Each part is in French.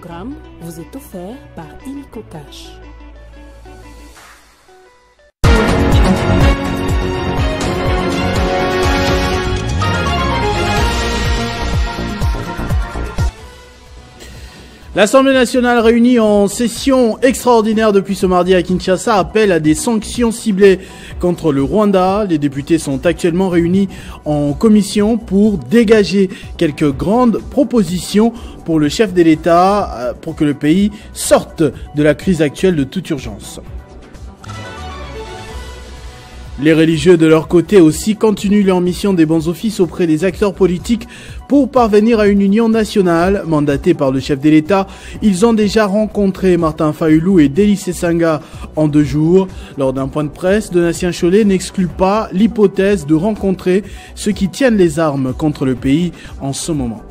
programme vous est offert par Illico Cash. L'Assemblée nationale réunie en session extraordinaire depuis ce mardi à Kinshasa appelle à des sanctions ciblées contre le Rwanda. Les députés sont actuellement réunis en commission pour dégager quelques grandes propositions pour le chef de l'État pour que le pays sorte de la crise actuelle de toute urgence. Les religieux de leur côté aussi continuent leur mission des bons offices auprès des acteurs politiques pour parvenir à une union nationale. Mandatés par le chef de l'État, ils ont déjà rencontré Martin Fayulu et Délice Sanga en 2 jours. Lors d'un point de presse, Donatien Cholet n'exclut pas l'hypothèse de rencontrer ceux qui tiennent les armes contre le pays en ce moment.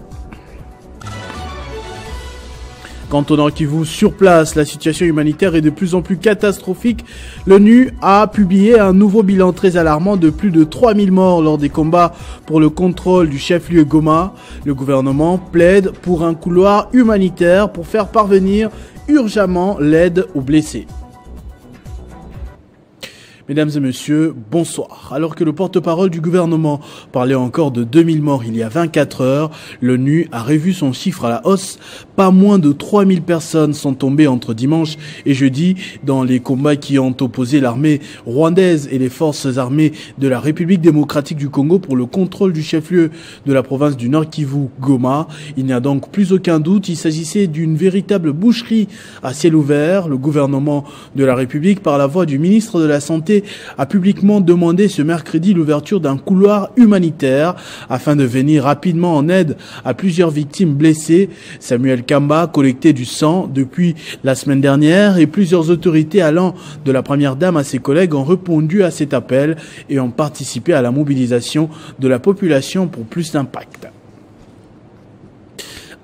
Quant au Nord Kivu, sur place, la situation humanitaire est de plus en plus catastrophique. L'ONU a publié un nouveau bilan très alarmant de plus de 3000 morts lors des combats pour le contrôle du chef-lieu Goma. Le gouvernement plaide pour un couloir humanitaire pour faire parvenir urgemment l'aide aux blessés. Mesdames et messieurs, bonsoir. Alors que le porte-parole du gouvernement parlait encore de 2000 morts il y a 24 heures, l'ONU a revu son chiffre à la hausse. Pas moins de 3000 personnes sont tombées entre dimanche et jeudi dans les combats qui ont opposé l'armée rwandaise et les forces armées de la République démocratique du Congo pour le contrôle du chef-lieu de la province du Nord Kivu, Goma. Il n'y a donc plus aucun doute, il s'agissait d'une véritable boucherie à ciel ouvert. Le gouvernement de la République, par la voix du ministre de la Santé, a publiquement demandé ce mercredi l'ouverture d'un couloir humanitaire afin de venir rapidement en aide à plusieurs victimes blessées. Samuel Kamba collectait du sang depuis la semaine dernière et plusieurs autorités allant de la première dame à ses collègues ont répondu à cet appel et ont participé à la mobilisation de la population pour plus d'impact.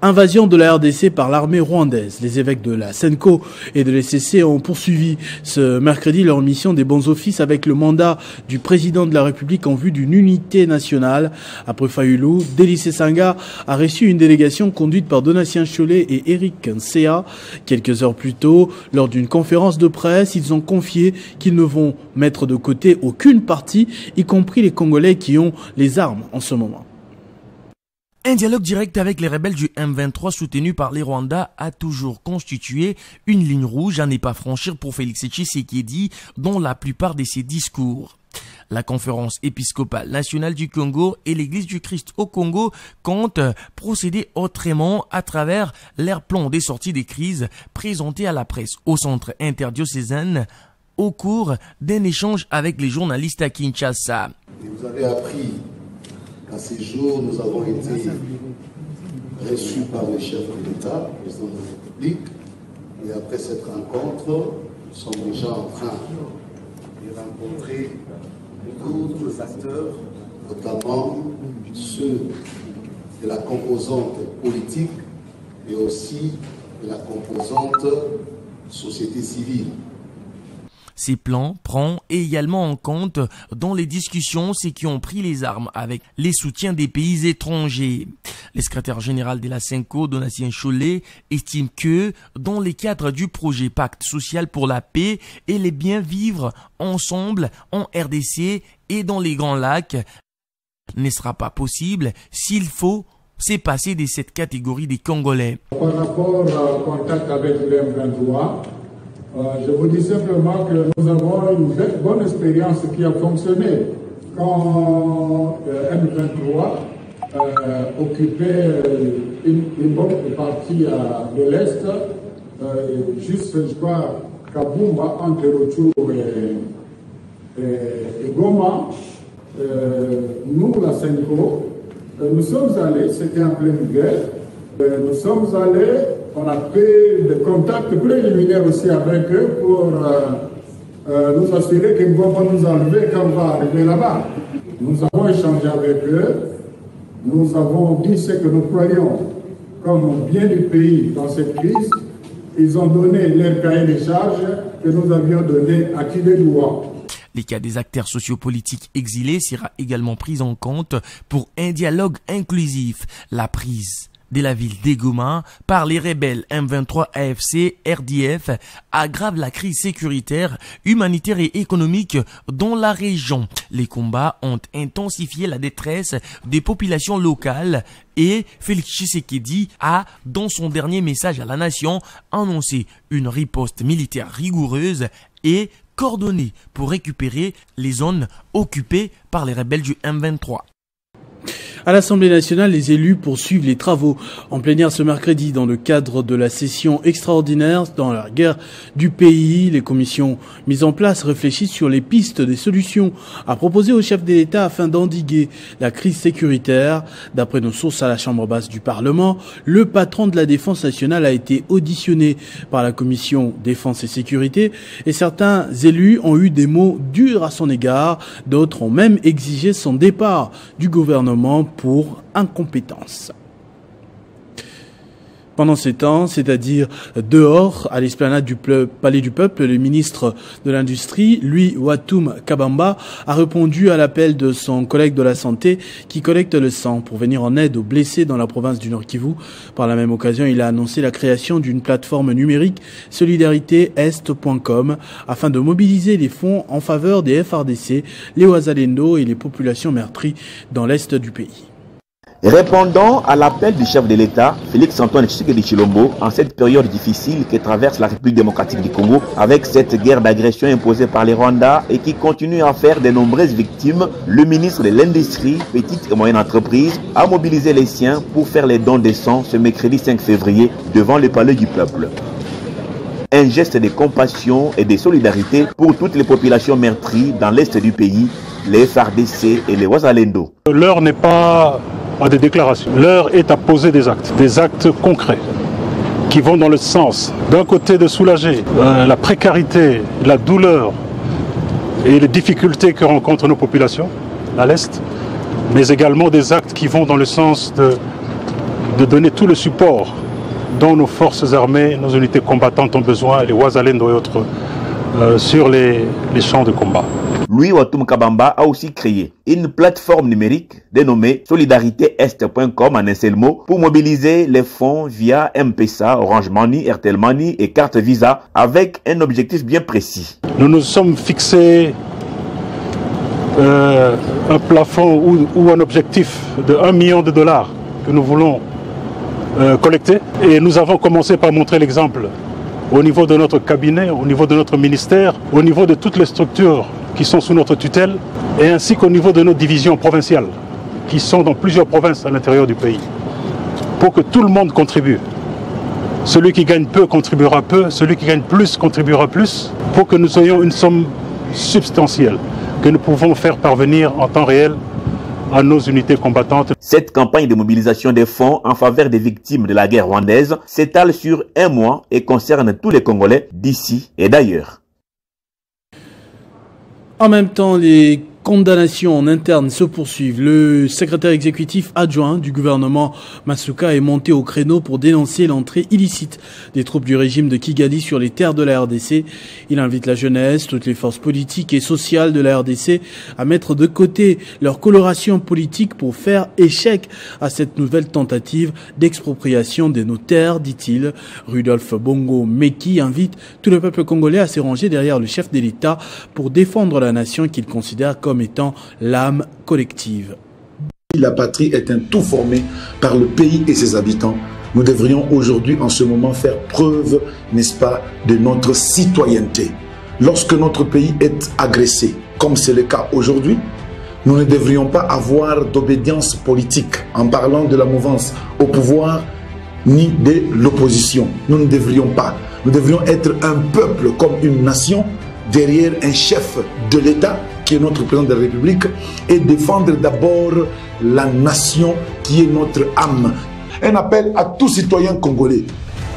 Invasion de la RDC par l'armée rwandaise. Les évêques de la SENCO et de l'ECC ont poursuivi ce mercredi leur mission des bons offices avec le mandat du président de la République en vue d'une unité nationale. Après Fayulu, Délice Sanga a reçu une délégation conduite par Donatien Cholet et Eric Nsea. Quelques heures plus tôt, lors d'une conférence de presse, ils ont confié qu'ils ne vont mettre de côté aucune partie, y compris les Congolais qui ont les armes en ce moment. Un dialogue direct avec les rebelles du M23 soutenu par les Rwandais a toujours constitué une ligne rouge à ne pas franchir pour Félix Tshisekedi dans la plupart de ses discours. La conférence épiscopale nationale du Congo et l'Église du Christ au Congo comptent procéder autrement à travers leur plan des sorties des crises présenté à la presse au centre interdiocésain au cours d'un échange avec les journalistes à Kinshasa. Et vous avez appris qu'à ces jours, nous avons été reçus par le chef de l'État, le président de la République, et après cette rencontre, nous sommes déjà en train de rencontrer d'autres acteurs, notamment ceux de la composante politique, mais aussi de la composante société civile. Ces plans prennent également en compte dans les discussions ceux qui ont pris les armes avec les soutiens des pays étrangers. Le secrétaire général de la SENCO, Donatien Cholet, estime que dans le cadre du projet Pacte social pour la paix et les bien vivre ensemble en RDC et dans les Grands Lacs ne sera pas possible s'il faut se passer de cette catégorie des Congolais. Par rapport au contact avec le M23, je vous dis simplement que nous avons une bonne expérience qui a fonctionné quand M23 occupait une bonne partie de l'Est, juste je crois Kabumba entre Rutshuru et Goma. Nous, la SENCO, nous sommes allés, c'était en pleine guerre, nous sommes allés. On a fait des contacts préliminaires aussi avec eux pour nous assurer qu'ils ne vont pas nous enlever quand on va arriver là-bas. Nous avons échangé avec eux, nous avons dit ce que nous croyons comme bien du pays dans cette crise. Ils ont donné leur cahier des charges que nous avions donné à qui les doit. Les cas des acteurs sociopolitiques exilés sera également pris en compte pour un dialogue inclusif. La prise de la ville d'Egoma par les rebelles M23 AFC RDF aggrave la crise sécuritaire, humanitaire et économique dans la région. Les combats ont intensifié la détresse des populations locales et Félix Tshisekedi a, dans son dernier message à la nation, annoncé une riposte militaire rigoureuse et coordonnée pour récupérer les zones occupées par les rebelles du M23. À l'Assemblée nationale, les élus poursuivent les travaux en plénière ce mercredi dans le cadre de la session extraordinaire dans la guerre du pays. Les commissions mises en place réfléchissent sur les pistes des solutions à proposer au chef de l'État afin d'endiguer la crise sécuritaire. D'après nos sources à la Chambre basse du Parlement, le patron de la Défense nationale a été auditionné par la commission Défense et Sécurité et certains élus ont eu des mots durs à son égard. D'autres ont même exigé son départ du gouvernement pour incompétence. Pendant ces temps, c'est-à-dire dehors, à l'esplanade du Palais du Peuple, le ministre de l'Industrie, Louis Watoum Kabamba, a répondu à l'appel de son collègue de la Santé qui collecte le sang pour venir en aide aux blessés dans la province du Nord-Kivu. Par la même occasion, il a annoncé la création d'une plateforme numérique solidaritéest.com afin de mobiliser les fonds en faveur des FARDC, les Wazalendo et les populations meurtries dans l'est du pays. Répondant à l'appel du chef de l'État, Félix-Antoine Tshisekedi Tshilombo, en cette période difficile que traverse la République démocratique du Congo, avec cette guerre d'agression imposée par les Rwandais et qui continue à faire de nombreuses victimes, le ministre de l'Industrie, Petite et Moyenne Entreprise, a mobilisé les siens pour faire les dons de sang ce mercredi 5 février devant le Palais du Peuple. Un geste de compassion et de solidarité pour toutes les populations meurtries dans l'est du pays, les FARDC et les Wazalendo. L'heure n'est pas à des déclarations. L'heure est à poser des actes concrets qui vont dans le sens, d'un côté, de soulager la précarité, la douleur et les difficultés que rencontrent nos populations à l'Est, mais également des actes qui vont dans le sens de donner tout le support dont nos forces armées, nos unités combattantes ont besoin, les Wazalendo et autres, sur les champs de combat. Louis Watoum Kabamba a aussi créé une plateforme numérique dénommée solidaritéest.com en un seul mot pour mobiliser les fonds via M-Pesa, Orange Money, Airtel Money et carte Visa avec un objectif bien précis. Nous nous sommes fixés un plafond ou un objectif de $1 million que nous voulons collecter et nous avons commencé par montrer l'exemple au niveau de notre cabinet, au niveau de notre ministère, au niveau de toutes les structures qui sont sous notre tutelle et ainsi qu'au niveau de nos divisions provinciales qui sont dans plusieurs provinces à l'intérieur du pays pour que tout le monde contribue. Celui qui gagne peu contribuera peu, celui qui gagne plus contribuera plus pour que nous ayons une somme substantielle que nous pouvons faire parvenir en temps réel à nos unités combattantes. Cette campagne de mobilisation des fonds en faveur des victimes de la guerre rwandaise s'étale sur 1 mois et concerne tous les Congolais d'ici et d'ailleurs. En même temps, les condamnations en interne se poursuivent. Le secrétaire exécutif adjoint du gouvernement Masuka est monté au créneau pour dénoncer l'entrée illicite des troupes du régime de Kigali sur les terres de la RDC. Il invite la jeunesse, toutes les forces politiques et sociales de la RDC à mettre de côté leur coloration politique pour faire échec à cette nouvelle tentative d'expropriation de nos terres, dit-il. Rudolph Bongo Meki invite tout le peuple congolais à se ranger derrière le chef de l'État pour défendre la nation qu'il considère comme étant l'âme collective. La patrie est un tout formé par le pays et ses habitants. Nous devrions aujourd'hui, en ce moment, faire preuve, n'est-ce pas, de notre citoyenneté. Lorsque notre pays est agressé, comme c'est le cas aujourd'hui, nous ne devrions pas avoir d'obédience politique en parlant de la mouvance au pouvoir ni de l'opposition. Nous ne devrions pas. Nous devrions être un peuple comme une nation derrière un chef de l'État qui est notre président de la République et défendre d'abord la nation qui est notre âme. Un appel à tous citoyens congolais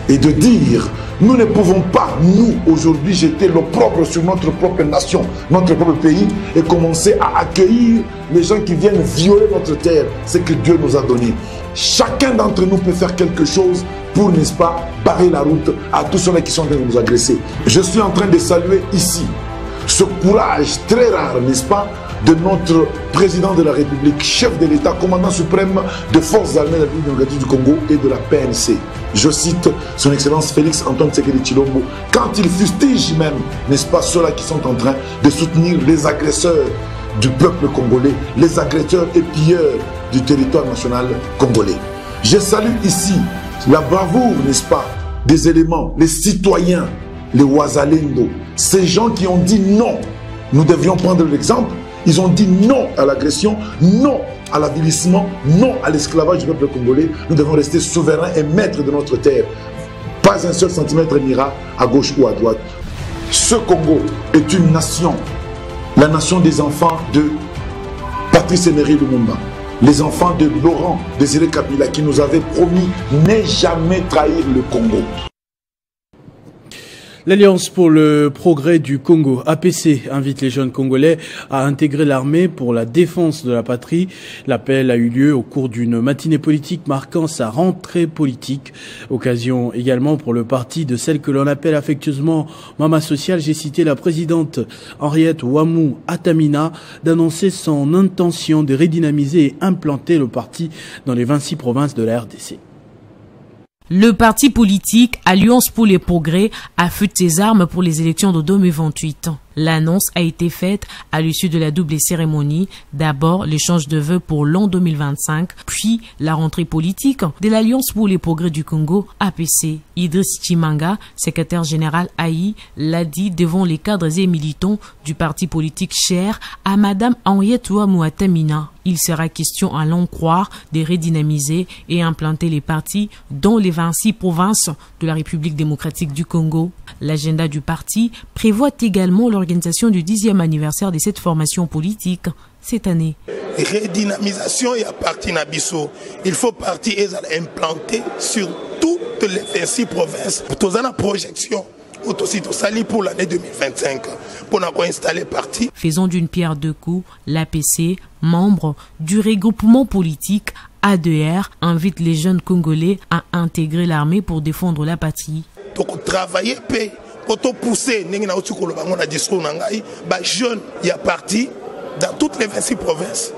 et de dire nous ne pouvons pas, nous, aujourd'hui, jeter l'opprobre sur notre propre nation, notre propre pays et commencer à accueillir les gens qui viennent violer notre terre, ce que Dieu nous a donné. Chacun d'entre nous peut faire quelque chose pour, n'est-ce pas, barrer la route à tous ceux qui sont en train de nous agresser. Je suis en train de saluer ici ce courage très rare, n'est-ce pas, de notre président de la République, chef de l'État, commandant suprême des forces armées de la République démocratique du Congo et de la PNC. Je cite son Excellence Félix Antoine Tshisekedi Tshilombo, quand il fustige même, n'est-ce pas, ceux-là qui sont en train de soutenir les agresseurs du peuple congolais, les agresseurs et pilleurs du territoire national congolais. Je salue ici la bravoure, n'est-ce pas, des éléments, les citoyens, les Wazalendo, ces gens qui ont dit non. Nous devrions prendre l'exemple. Ils ont dit non à l'agression, non à l'avilissement, non à l'esclavage du peuple congolais. Nous devons rester souverains et maîtres de notre terre. Pas un seul centimètre n'ira à gauche ou à droite. Ce Congo est une nation, la nation des enfants de Patrice Emery Lumumba, les enfants de Laurent Désiré Kabila qui nous avait promis ne jamais trahir le Congo. L'Alliance pour le progrès du Congo, APC, invite les jeunes Congolais à intégrer l'armée pour la défense de la patrie. L'appel a eu lieu au cours d'une matinée politique marquant sa rentrée politique. Occasion également pour le parti de celle que l'on appelle affectueusement Mama Sociale. J'ai cité la présidente Henriette Ouamou Atamina d'annoncer son intention de redynamiser et implanter le parti dans les 26 provinces de la RDC. Le parti politique Alliance pour les progrès affûte ses armes pour les élections de 2028. L'annonce a été faite à l'issue de la double cérémonie. D'abord, l'échange de vœux pour l'an 2025, puis la rentrée politique de l'Alliance pour les progrès du Congo, APC. Idriss Chimanga, secrétaire général AI, l'a dit devant les cadres et militants du parti politique cher à Madame Henriette Ouamou Atamina. Il sera question à l'en croire de redynamiser et implanter les partis dans les 26 provinces de la République démocratique du Congo. L'agenda du parti prévoit également l'organisation du 10e anniversaire de cette formation politique cette année. Redynamisation et à parti Nabiso. Il faut parti implanté sur toutes les 26 provinces. Pour la projection. Pour l'année 2025, pour nous installer parti. Faisons d'une pierre deux coups, l'APC, membre du regroupement politique ADR, invite les jeunes Congolais à intégrer l'armée pour défendre la patrie. Donc travailler pour pousser les jeunes, il y a parti dans toutes les 26 provinces.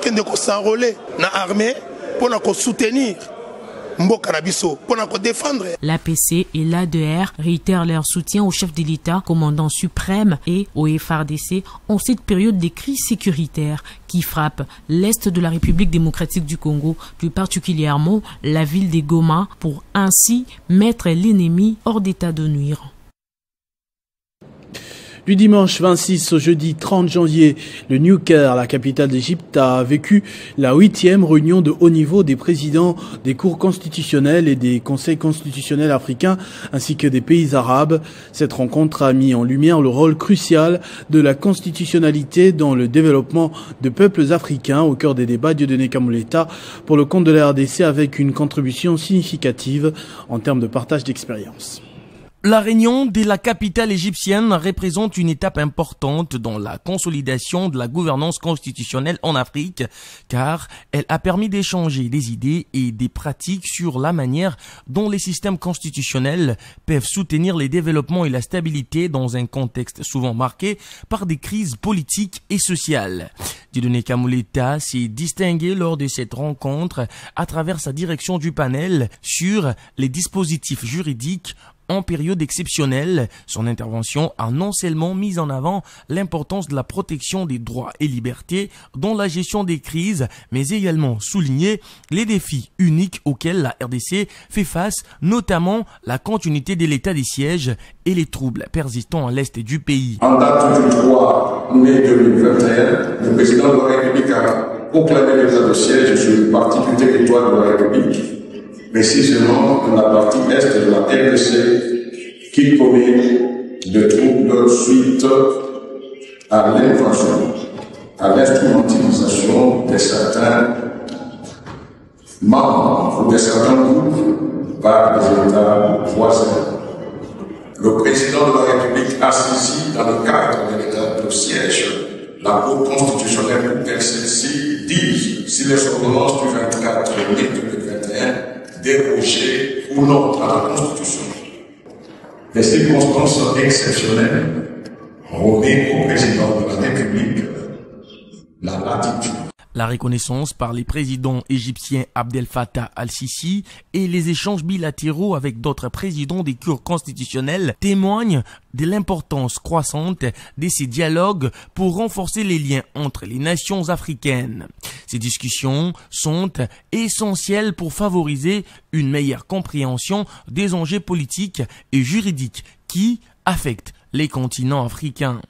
Ils vont s'enrôler dans l'armée pour nous soutenir. L'APC et l'ADR réitèrent leur soutien au chef de l'État, commandant suprême et au FARDC en cette période de crise sécuritaire qui frappe l'Est de la République démocratique du Congo, plus particulièrement la ville de Goma, pour ainsi mettre l'ennemi hors d'état de nuire. Du dimanche 26 au jeudi 30 janvier, le New Caire, la capitale d'Égypte, a vécu la 8e réunion de haut niveau des présidents des cours constitutionnelles et des conseils constitutionnels africains ainsi que des pays arabes. Cette rencontre a mis en lumière le rôle crucial de la constitutionnalité dans le développement de peuples africains au cœur des débats. Dieudonné Kamoleta pour le compte de la RDC avec une contribution significative en termes de partage d'expérience. La réunion de la capitale égyptienne représente une étape importante dans la consolidation de la gouvernance constitutionnelle en Afrique, car elle a permis d'échanger des idées et des pratiques sur la manière dont les systèmes constitutionnels peuvent soutenir les développements et la stabilité dans un contexte souvent marqué par des crises politiques et sociales. Dieudonné Kamoleta s'est distingué lors de cette rencontre à travers sa direction du panel sur les dispositifs juridiques en période exceptionnelle. Son intervention a non seulement mis en avant l'importance de la protection des droits et libertés dans la gestion des crises, mais également souligné les défis uniques auxquels la RDC fait face, notamment la continuité de l'état des sièges et les troubles persistants à l'est du pays. En date du 3 mai 2021, le président de la République a proclamé l'état de siège sur une partie du territoire de la République, précisément dans la partie est de la RDC qui commet de troubles suite à l'invasion, à l'instrumentalisation de certains membres ou de certains groupes par les États voisins. Le président de la République a saisi dans le cadre de l'état de siège la Cour constitutionnelle pour que celle-ci dise si les ordonnances du 24 mai 2021 déroger ou non à la Constitution. Les circonstances exceptionnelles remettent au président de la République la latitude. La reconnaissance par les présidents égyptiens Abdel Fattah al-Sisi et les échanges bilatéraux avec d'autres présidents des cours constitutionnelles témoignent de l'importance croissante de ces dialogues pour renforcer les liens entre les nations africaines. Ces discussions sont essentielles pour favoriser une meilleure compréhension des enjeux politiques et juridiques qui affectent les continents africains.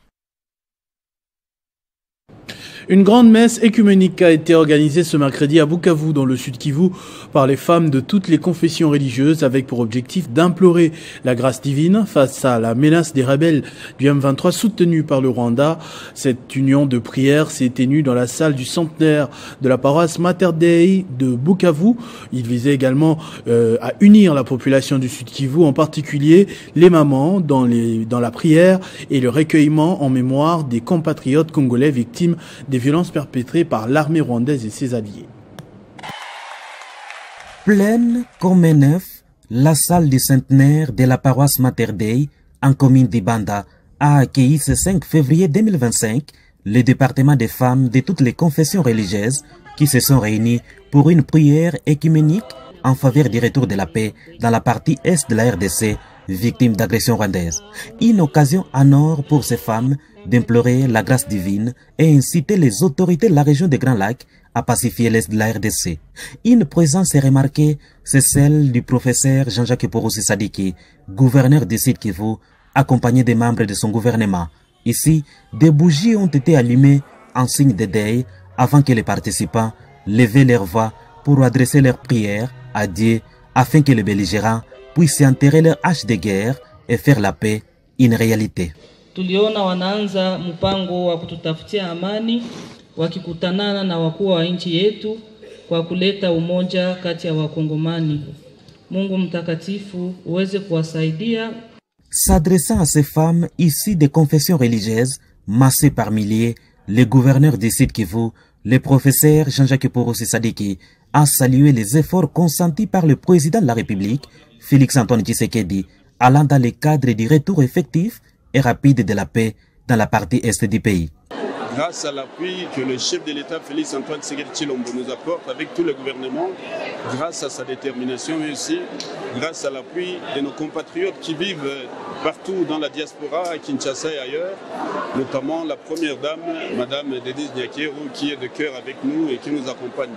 Une grande messe écuménique a été organisée ce mercredi à Bukavu, dans le sud Kivu, par les femmes de toutes les confessions religieuses, avec pour objectif d'implorer la grâce divine face à la menace des rebelles du M23 soutenus par le Rwanda. Cette union de prière s'est tenue dans la salle du centenaire de la paroisse Mater Dei de Bukavu. Il visait également à unir la population du sud Kivu, en particulier les mamans, dans la prière et le recueillement en mémoire des compatriotes congolais victimes des violences perpétrées par l'armée rwandaise et ses alliés. Pleine comme un œuf, la salle du centenaire de la paroisse Mater Dei en commune d'Ibanda a accueilli ce 5 février 2025 le département des femmes de toutes les confessions religieuses qui se sont réunies pour une prière écuménique en faveur du retour de la paix dans la partie est de la RDC victime d'agression rwandaise. Une occasion en or pour ces femmes d'implorer la grâce divine et inciter les autorités de la région des Grands Lacs à pacifier l'est de la RDC. Une présence est remarquée, c'est celle du professeur Jean-Jacques Poroussi Sadiki, gouverneur du Sud Kivu, accompagné des membres de son gouvernement. Ici, des bougies ont été allumées en signe de deuil avant que les participants lèvent leur voix pour adresser leurs prières à Dieu afin que les belligérants puissent enterrer leur hache de guerre et faire la paix une réalité. Tuliona wanaanza mpango wa kututafutia amani wakikutanana na wakuu wa nchi yetu kwa kuleta umoja kati ya wakongomani. Mungu mtakatifu uweze kuwasaidia. S'adressant à ces femmes issues des confessions religieuses, massées par milliers, le gouverneur du Sud Kivu, le professeur Jean-Jacques Poroussi Sadiki, a salué les efforts consentis par le président de la République, Félix Antoine Tshisekedi, allant dans le cadre du retour effectif et rapide de la paix dans la partie est du pays. Grâce à l'appui que le chef de l'État, Félix Antoine Tshisekedi Tshilombo, nous apporte avec tout le gouvernement, grâce à sa détermination, mais aussi grâce à l'appui de nos compatriotes qui vivent partout dans la diaspora, à Kinshasa et ailleurs, notamment la première dame, Madame Denise Nyakero, qui est de cœur avec nous et qui nous accompagne.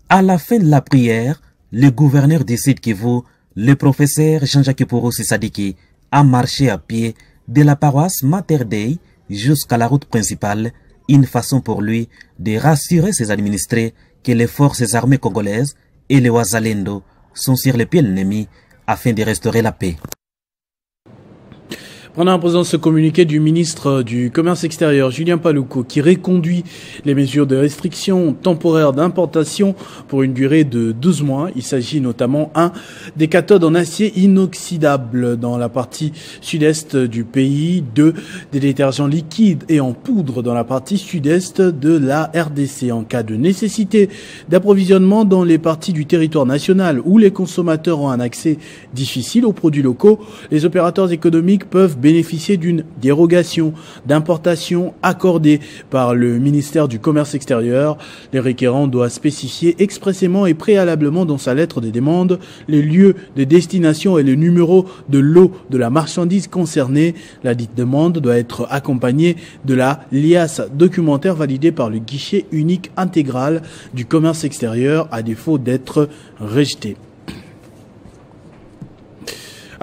À la fin de la prière, le gouverneur du Sud Kivu, le professeur Jean-Jacques Poroussi Sadiki, a marché à pied de la paroisse Mater Dei jusqu'à la route principale, une façon pour lui de rassurer ses administrés que les forces armées congolaises et les Wazalendo sont sur le pied de l'ennemi afin de restaurer la paix. Pendant la présence ce communiqué du ministre du Commerce extérieur, Julien Paluku, qui reconduit les mesures de restriction temporaire d'importation pour une durée de 12 mois. Il s'agit notamment, des cathodes en acier inoxydable dans la partie sud-est du pays, 2, des détergents liquides et en poudre dans la partie sud-est de la RDC. En cas de nécessité d'approvisionnement dans les parties du territoire national où les consommateurs ont un accès difficile aux produits locaux, les opérateurs économiques peuvent bénéficier d'une dérogation d'importation accordée par le ministère du Commerce extérieur. Les requérants doivent spécifier expressément et préalablement dans sa lettre de demande les lieux de destination et le numéro de lot de la marchandise concernée. La dite demande doit être accompagnée de la liasse documentaire validée par le guichet unique intégral du commerce extérieur à défaut d'être rejetée.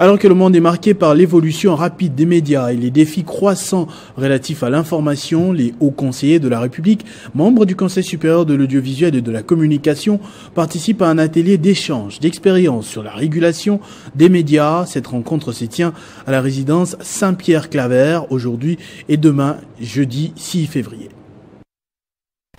Alors que le monde est marqué par l'évolution rapide des médias et les défis croissants relatifs à l'information, les hauts conseillers de la République, membres du Conseil supérieur de l'audiovisuel et de la communication, participent à un atelier d'échange, d'expérience sur la régulation des médias. Cette rencontre se tient à la résidence Saint-Pierre-Claver aujourd'hui et demain, jeudi 6 février.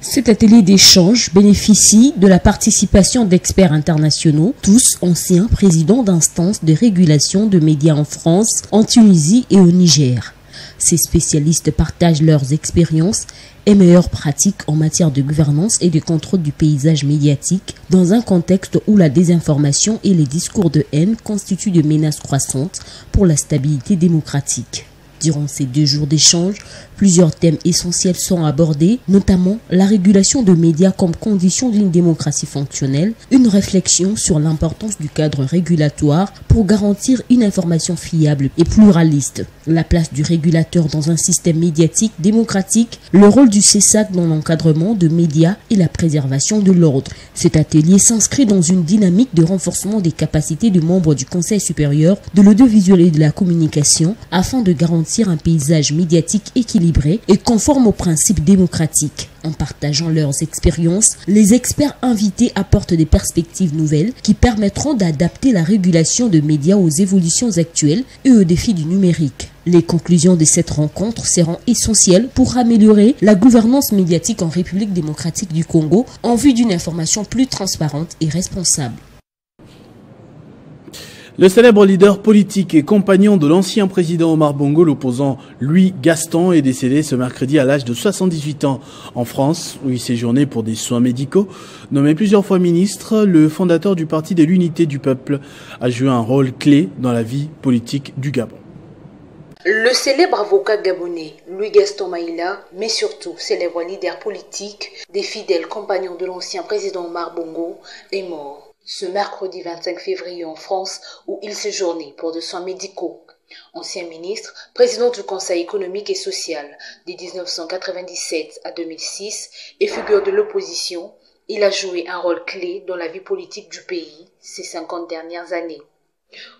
Cet atelier d'échange bénéficie de la participation d'experts internationaux, tous anciens présidents d'instances de régulation de médias en France, en Tunisie et au Niger. Ces spécialistes partagent leurs expériences et meilleures pratiques en matière de gouvernance et de contrôle du paysage médiatique dans un contexte où la désinformation et les discours de haine constituent de menaces croissantes pour la stabilité démocratique. Durant ces 2 jours d'échange, plusieurs thèmes essentiels sont abordés, notamment la régulation de médias comme condition d'une démocratie fonctionnelle, une réflexion sur l'importance du cadre régulatoire pour garantir une information fiable et pluraliste, la place du régulateur dans un système médiatique démocratique, le rôle du CESAC dans l'encadrement de médias et la préservation de l'ordre. Cet atelier s'inscrit dans une dynamique de renforcement des capacités de membres du Conseil supérieur de l'audiovisuel et de la communication afin de garantir un paysage médiatique équilibré et conforme aux principes démocratiques. En partageant leurs expériences, les experts invités apportent des perspectives nouvelles qui permettront d'adapter la régulation de médias aux évolutions actuelles et aux défis du numérique. Les conclusions de cette rencontre seront essentielles pour améliorer la gouvernance médiatique en République démocratique du Congo en vue d'une information plus transparente et responsable. Le célèbre leader politique et compagnon de l'ancien président Omar Bongo, l'opposant Louis Gaston, est décédé ce mercredi à l'âge de 78 ans en France, où il séjournait pour des soins médicaux. Nommé plusieurs fois ministre, le fondateur du Parti de l'Unité du Peuple a joué un rôle clé dans la vie politique du Gabon. Le célèbre avocat gabonais Louis Gaston Maïla, mais surtout célèbre leader politique des fidèles compagnons de l'ancien président Omar Bongo, est mort ce mercredi 25 février en France, où il séjournait pour des soins médicaux. Ancien ministre, président du Conseil économique et social de 1997 à 2006 et figure de l'opposition, il a joué un rôle clé dans la vie politique du pays ces 50 dernières années.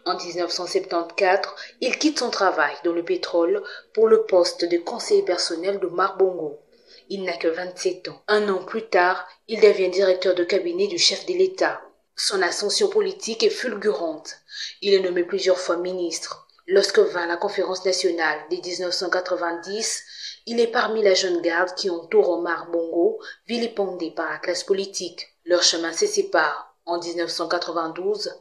En 1974, il quitte son travail dans le pétrole pour le poste de conseiller personnel d'Omar Bongo. Il n'a que 27 ans. Un an plus tard, il devient directeur de cabinet du chef de l'État. Son ascension politique est fulgurante. Il est nommé plusieurs fois ministre. Lorsque vint la conférence nationale de 1990, il est parmi la jeune garde qui entoure Omar Bongo, vilipendé par la classe politique. Leurs chemins se séparent. En 1992,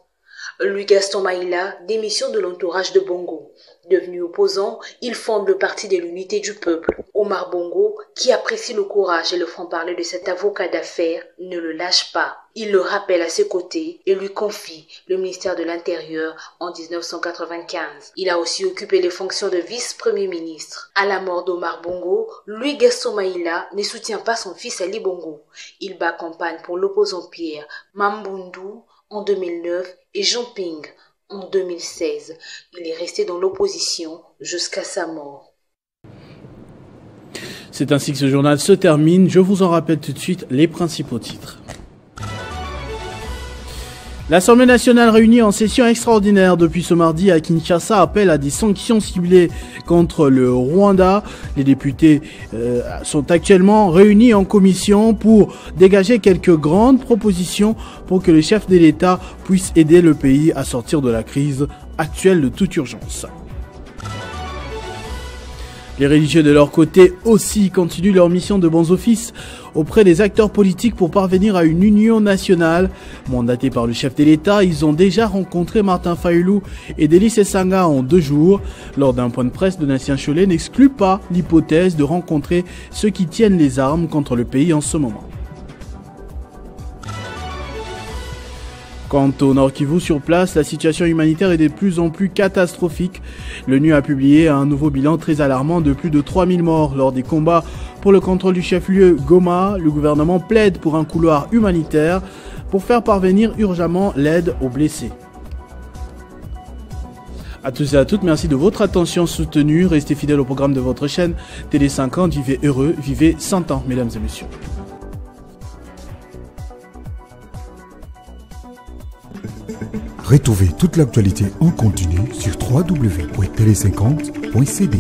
Louis Gaston Maïla démissionne de l'entourage de Bongo. Devenu opposant, il fonde le Parti de l'Unité du Peuple. Omar Bongo, qui apprécie le courage et le franc-parler de cet avocat d'affaires, ne le lâche pas. Il le rappelle à ses côtés et lui confie le ministère de l'Intérieur en 1995. Il a aussi occupé les fonctions de vice-premier ministre. À la mort d'Omar Bongo, Louis Gaston Maïla ne soutient pas son fils Ali Bongo. Il bat campagne pour l'opposant Pierre Mambundu en 2009 et Jean Ping en 2016. Il est resté dans l'opposition jusqu'à sa mort. C'est ainsi que ce journal se termine. Je vous en rappelle tout de suite les principaux titres. L'Assemblée nationale réunie en session extraordinaire depuis ce mardi à Kinshasa appelle à des sanctions ciblées contre le Rwanda. Les députés sont actuellement réunis en commission pour dégager quelques grandes propositions pour que le chef de l'État puisse aider le pays à sortir de la crise actuelle de toute urgence. Les religieux de leur côté aussi continuent leur mission de bons offices auprès des acteurs politiques pour parvenir à une union nationale. Mandatés par le chef de l'État, ils ont déjà rencontré Martin Fayulu et Delis Esanga en 2 jours. Lors d'un point de presse, Donatien Cholet n'exclut pas l'hypothèse de rencontrer ceux qui tiennent les armes contre le pays en ce moment. Quant au Nord Kivu sur place, la situation humanitaire est de plus en plus catastrophique. L'ONU a publié un nouveau bilan très alarmant de plus de 3000 morts lors des combats pour le contrôle du chef-lieu Goma. Le gouvernement plaide pour un couloir humanitaire pour faire parvenir urgemment l'aide aux blessés. À tous et à toutes, merci de votre attention soutenue. Restez fidèles au programme de votre chaîne Télé 50. Vivez heureux, vivez 100 ans, mesdames et messieurs. Retrouvez toute l'actualité en continu sur www.tele50.cd.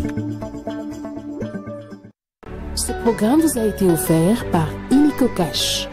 Ce programme vous a été offert par Illico Cash.